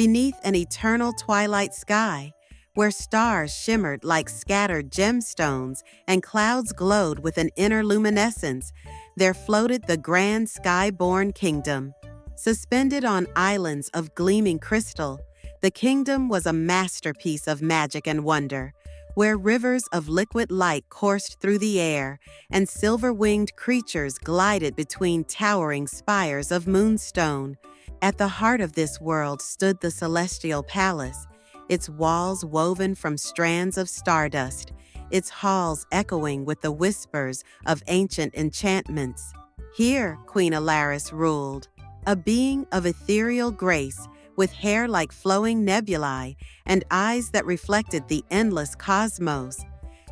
beneath an eternal twilight sky, where stars shimmered like scattered gemstones and clouds glowed with an inner luminescence, there floated the grand Skyborn Kingdom. Suspended on islands of gleaming crystal, the kingdom was a masterpiece of magic and wonder, where rivers of liquid light coursed through the air and silver-winged creatures glided between towering spires of moonstone. At the heart of this world stood the Celestial Palace, its walls woven from strands of stardust, its halls echoing with the whispers of ancient enchantments. Here, Queen Alaris ruled, a being of ethereal grace, with hair like flowing nebulae and eyes that reflected the endless cosmos.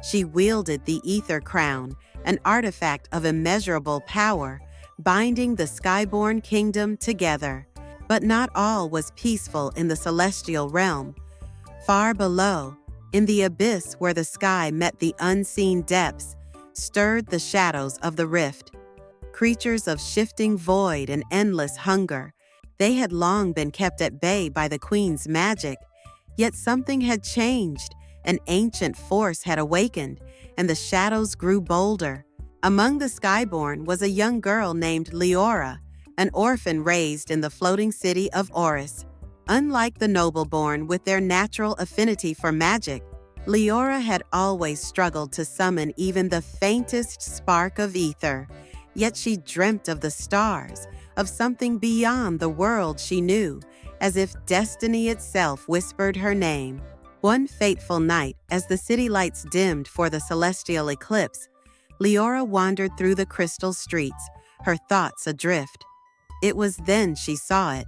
She wielded the Ether Crown, an artifact of immeasurable power, binding the Skyborn Kingdom together. But not all was peaceful in the celestial realm. Far below, in the abyss where the sky met the unseen depths, stirred the shadows of the rift. Creatures of shifting void and endless hunger, they had long been kept at bay by the Queen's magic. Yet something had changed. An ancient force had awakened, and the shadows grew bolder. Among the Skyborn was a young girl named Leora, an orphan raised in the floating city of Oris. Unlike the nobleborn with their natural affinity for magic, Leora had always struggled to summon even the faintest spark of ether. Yet she dreamt of the stars, of something beyond the world she knew, as if destiny itself whispered her name. One fateful night, as the city lights dimmed for the celestial eclipse, Leora wandered through the crystal streets, her thoughts adrift. It was then she saw it,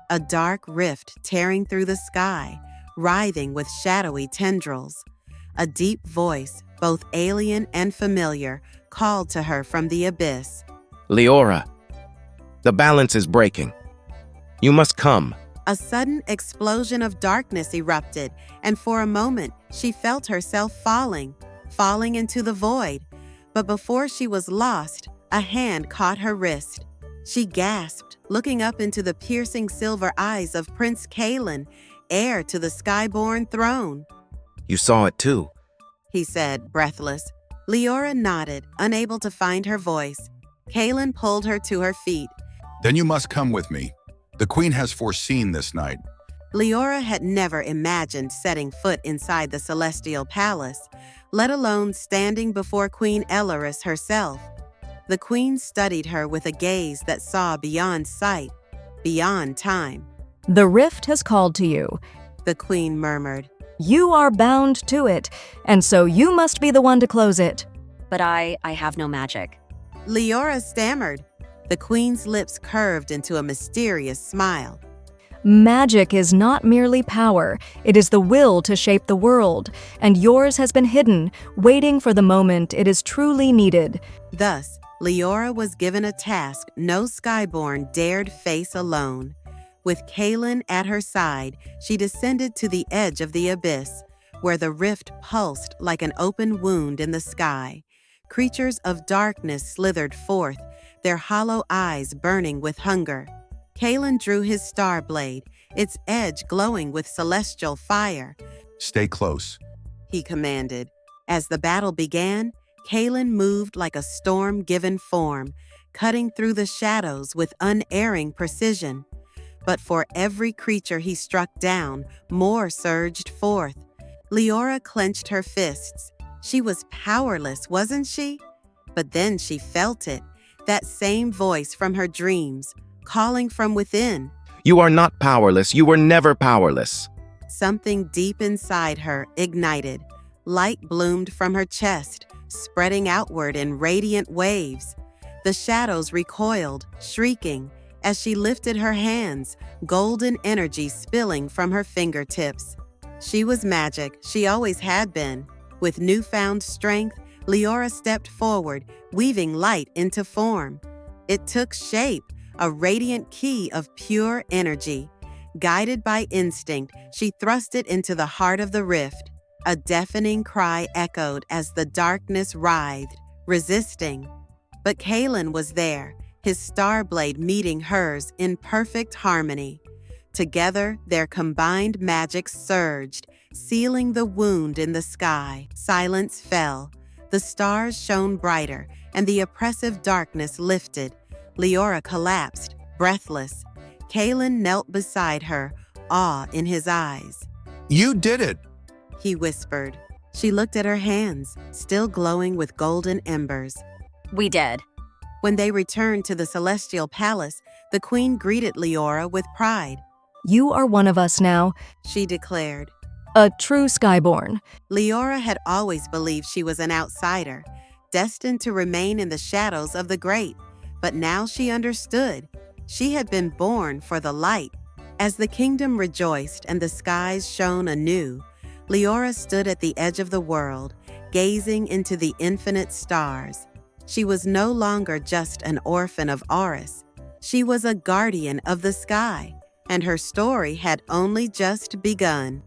a dark rift tearing through the sky, writhing with shadowy tendrils. A deep voice, both alien and familiar, called to her from the abyss. Leora, the balance is breaking. You must come. A sudden explosion of darkness erupted, and for a moment she felt herself falling into the void. But before she was lost, a hand caught her wrist. She gasped, looking up into the piercing silver eyes of Prince Kalen, heir to the Skyborn throne. You saw it too, he said, breathless. Leora nodded, unable to find her voice. Kalen pulled her to her feet. Then you must come with me. The Queen has foreseen this night. Leora had never imagined setting foot inside the Celestial Palace, let alone standing before Queen Alaris herself. The Queen studied her with a gaze that saw beyond sight, beyond time. The rift has called to you, the Queen murmured. You are bound to it, and so you must be the one to close it. But I have no magic. Leora stammered. The Queen's lips curved into a mysterious smile. Magic is not merely power, it is the will to shape the world, and yours has been hidden, waiting for the moment it is truly needed. Thus, Leora was given a task no Skyborn dared face alone. With Kalen at her side, she descended to the edge of the abyss, where the rift pulsed like an open wound in the sky. Creatures of darkness slithered forth, their hollow eyes burning with hunger. Kalen drew his star blade, its edge glowing with celestial fire. Stay close, he commanded. As the battle began, Kalen moved like a storm-given form, cutting through the shadows with unerring precision. But for every creature he struck down, more surged forth. Leora clenched her fists. She was powerless, wasn't she? But then she felt it, that same voice from her dreams, calling from within. You are not powerless. You were never powerless. Something deep inside her ignited. Light bloomed from her chest, spreading outward in radiant waves. The shadows recoiled, shrieking, as she lifted her hands, golden energy spilling from her fingertips. She was magic, she always had been. With newfound strength, Leora stepped forward, weaving light into form. It took shape, a radiant key of pure energy. Guided by instinct, she thrust it into the heart of the rift. A deafening cry echoed as the darkness writhed, resisting. But Kalen was there, his star blade meeting hers in perfect harmony. Together, their combined magic surged, sealing the wound in the sky. Silence fell. The stars shone brighter, and the oppressive darkness lifted. Leora collapsed, breathless. Kalen knelt beside her, awe in his eyes. You did it! He whispered. She looked at her hands, still glowing with golden embers. We did. When they returned to the celestial palace, the queen greeted Leora with pride. You are one of us now, She declared. a true Skyborn. Leora had always believed she was an outsider, destined to remain in the shadows of the great. But now she understood. She had been born for the light. As the kingdom rejoiced and the skies shone anew, Leora stood at the edge of the world, gazing into the infinite stars. She was no longer just an orphan of Aurus. She was a guardian of the sky, and her story had only just begun.